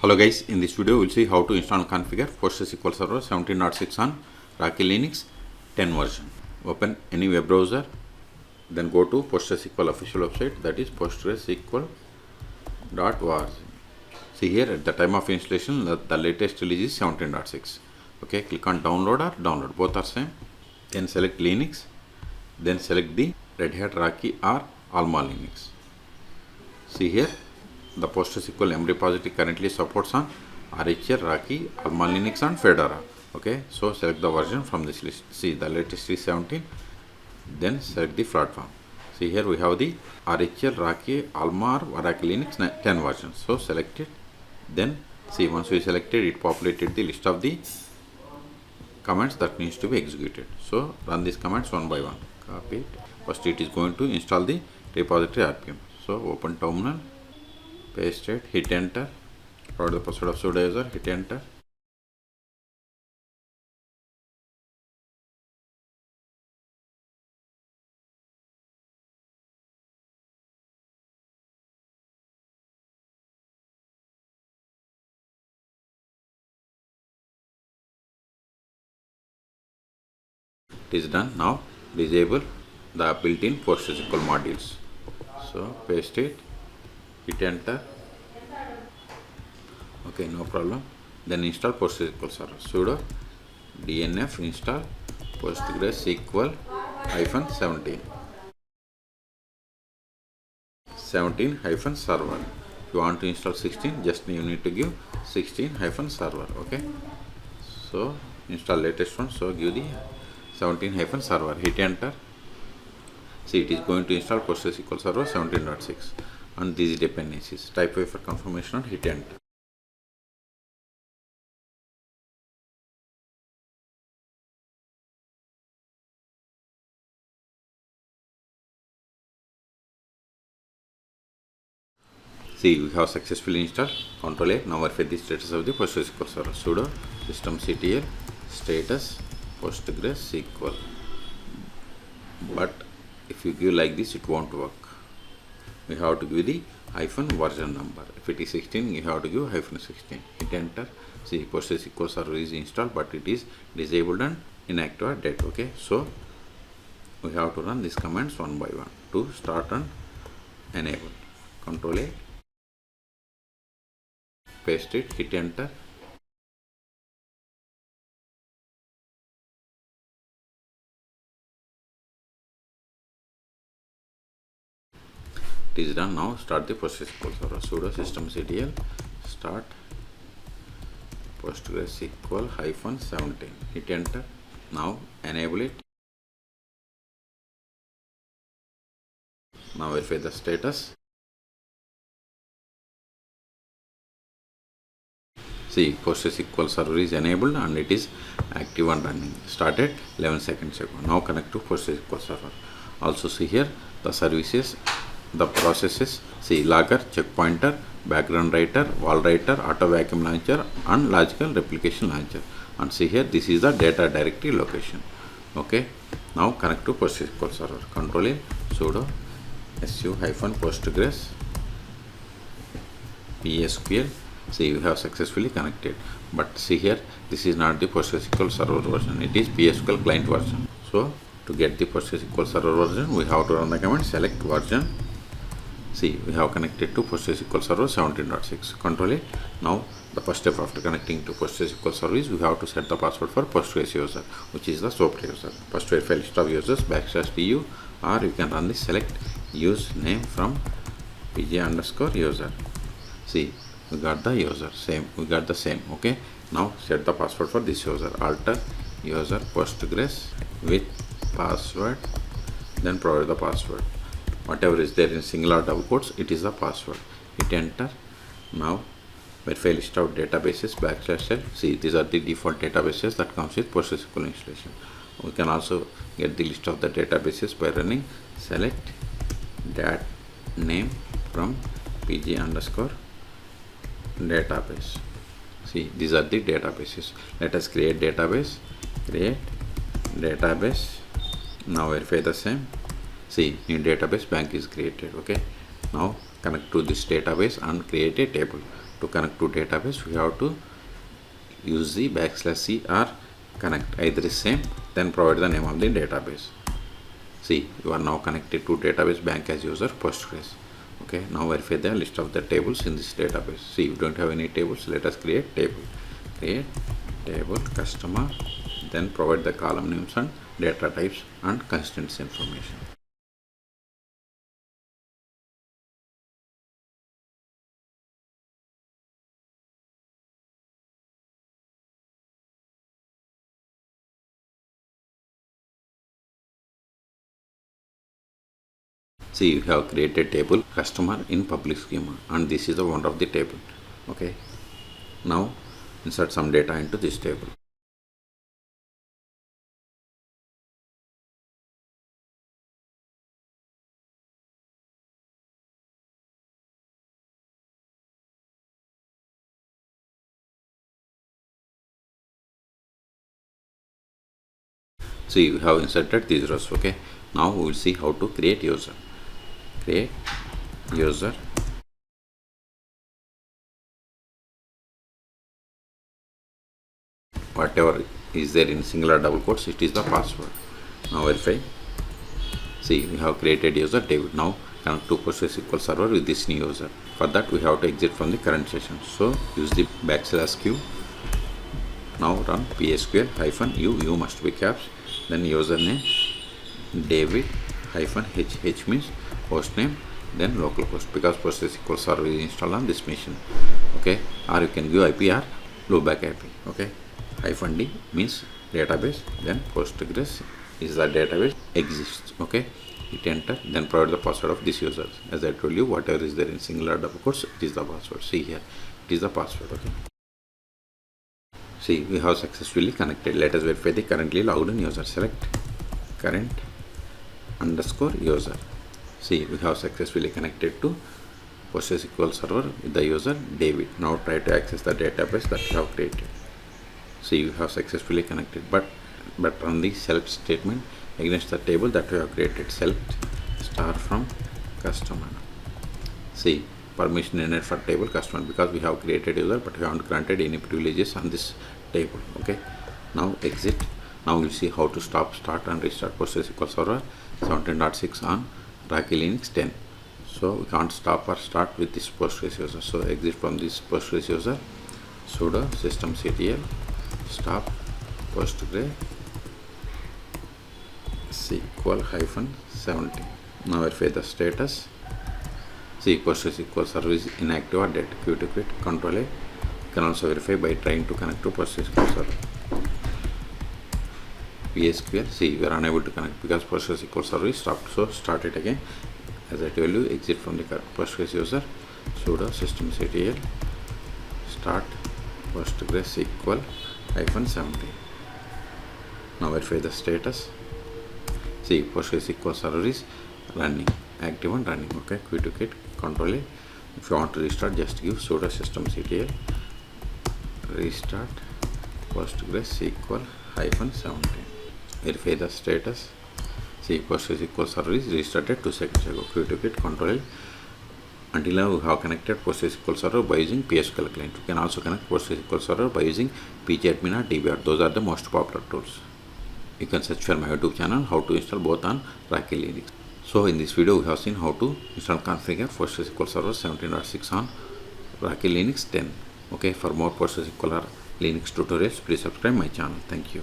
Hello guys, in this video we will see how to install and configure PostgreSQL Server 17.6 on Rocky Linux 10 version. Open any web browser, then go to PostgreSQL official website, that is postgresql.org. See here at the time of installation the latest release is 17.6. Okay, click on download or download, both are same. Then select Linux, then select the Red Hat Rocky or Alma Linux. See here the PostgreSQL M repository currently supports on RHL, Rocky, Alma Linux and Fedora. Okay, so select the version from this list. See the latest is 17. Then select the platform. See here we have the RHL, Rocky, Alma or Oracle Linux 10 versions. So select it. Then see once we selected it populated the list of the commands that needs to be executed. So run these commands one by one. Copy it. First it is going to install the repository RPM. So open terminal. Paste it, hit enter, provide the password of sudo user, hit enter. It is done. Now disable the built-in PostgreSQL modules. So paste it, hit enter. Okay, no problem. Then install PostgreSQL Server. Sudo dnf install PostgreSQL 17 server. If you want to install 16, just you need to give 16 server. Okay, so install latest one. So give the 17 server. Hit enter. See, it is going to install PostgreSQL Server 17.6 and these dependencies. Type away for confirmation and hit enter. See, we have successfully installed. Ctrl A. Now verify the status of the PostgreSQL Server. Sudo systemctl status PostgreSQL. But if you give like this, it won't work. We have to give the version number. If it is 16, you have to give -16. Hit enter. See, PostgreSQL Server is installed, but it is disabled and inactive or dead. Okay, so we have to run these commands one by one to start and enable. Ctrl A. Paste it, hit enter. It is done. Now start the PostgreSQL Server. Sudo systemctl start PostgreSQL -17. Hit enter. Now enable it. Now verify the status. See, PostgreSQL Server is enabled and it is active and running. Started 11 seconds ago. Now connect to PostgreSQL Server. Also see here the services, the processes. See, logger, checkpointer, background writer, wall writer, auto vacuum launcher and logical replication launcher. And see here, this is the data directory location. Okay, now connect to PostgreSQL Server. Ctrl A, sudo su-postgres PSQL. See, you have successfully connected, but see here, this is not the PostgreSQL Server version, it is PSQL client version. So to get the PostgreSQL Server version, we have to run the command select version. See, we have connected to PostgreSQL Server 17.6. Control it. Now the first step after connecting to PostgreSQL Server is we have to set the password for Postgres user, which is the soap user. First verify list of users /du, or you can run the select use name from pg_user. See, we got the user same, we got the same. Okay, now set the password for this user. Alter user Postgres with password, then provide the password. Whatever is there in single or double quotes, it is the password. Hit enter. Now verify list of databases /l. See, these are the default databases that comes with PostgreSQL installation. We can also get the list of the databases by running select dat name from pg_database. See, these are the databases. Let us create database. Create database. Now verify the same. See, new database bank is created. Okay, now connect to this database and create a table. to connect to database, we have to use the \c or connect, either is same, then provide the name of the database. See, you are now connected to database bank as user Postgres. Okay, now verify the list of the tables in this database. See, you don't have any tables, let us create table. Create table customer, then provide the column names and data types and constants information. See, you have created table customer in public schema, and this is the one of the table. Okay, now insert some data into this table. So you have inserted these rows. Okay, now we will see how to create user. Create user, whatever is there in singular double quotes, it is the password. Now verify. See, we have created user David. Now connect to PostgreSQL Server with this new user. For that, we have to exit from the current session. So use the \q. Now run PSQL-u, u must be caps, then username David -h means host name, then localhost, because PostgreSQL Server is installed on this machine. Okay, or you can give IP or loopback IP. Okay, -d means database, then Postgres is the database exists. Okay, hit enter, then provide the password of this user. As I told you, whatever is there in singular double quotes, it is the password. See here, it is the password. Okay, see, we have successfully connected. Let us verify the currently logged in user. Select current underscore user. See, we have successfully connected to PostgreSQL Server with the user David. Now try to access the database that you have created. See, you have successfully connected, but run the select statement against the table that we have created. Select star from customer. See, permission needed for table customer, because we have created user but we haven't granted any privileges on this table. Okay, now exit. Now we'll see how to stop, start and restart PostgreSQL Server 17.6 on Rocky Linux 10. So we can't stop or start with this Postgres user. So exit from this Postgres user, sudo systemctl stop PostgreSQL -17. Now verify the status. See, PostgreSQL Server is inactive or dead. Q to quit, Control A. You can also verify by trying to connect to PostgreSQL Server. PSQL, see, we are unable to connect because PostgreSQL Server is stopped. So start it again. As I told you, exit from the Postgres user, sudo systemctl start PostgreSQL -17. Now verify the status. See, PostgreSQL Server is running, active and running. Okay, quit to quit, Control A. If you want to restart, just give sudo systemctl restart PostgreSQL -17. Verify the status. See, PostgreSQL Server is restarted 2 seconds ago. Quit to quit, Control L. Until now, we have connected PostgreSQL Server by using PSQL client. You can also connect PostgreSQL Server by using pgadmin or dbr. Those are the most popular tools. You can search for my YouTube channel how to install both on Rocky Linux. So in this video, we have seen how to install configure PostgreSQL Server 17.6 on Rocky Linux 10. Okay, for more PostgreSQL or Linux tutorials, please subscribe my channel. Thank you.